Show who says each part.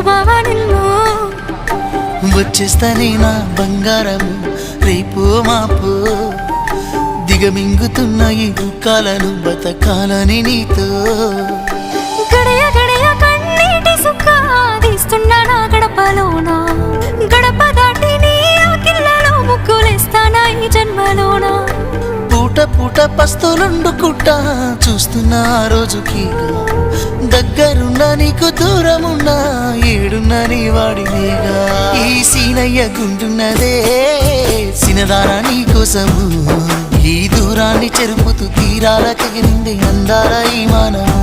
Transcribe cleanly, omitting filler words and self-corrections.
Speaker 1: బావా నిన్ను.
Speaker 2: వచ్చేస్తానే నా బంగారము రేపు మాపు, దిగమింగుతున్న ఈ దుఃఖాలను బతకాలని నీతో.
Speaker 1: గడయ గడయ కన్నీటి సుఖ తీస్తున్నా నా గడపలోనా, గడప దాటి నీ ఆకిళ్ళలో ముగ్గులేస్తానా ఈ జన్మలోనా.
Speaker 2: పూట పూట పస్తులుండుకుంటా చూస్తున్నా ఆ రోజుకి, దగ్గరున్నా నీకు దూరమున్నా ఏడున్నా నీ వాడినేగా. ఈ సీనయ్య గుంటున్నదే సినదారా నీ కోసము, ఈ దూరాన్ని చెరుపుతూ తీరాల తెగిరింది అందాల ఈ మానము.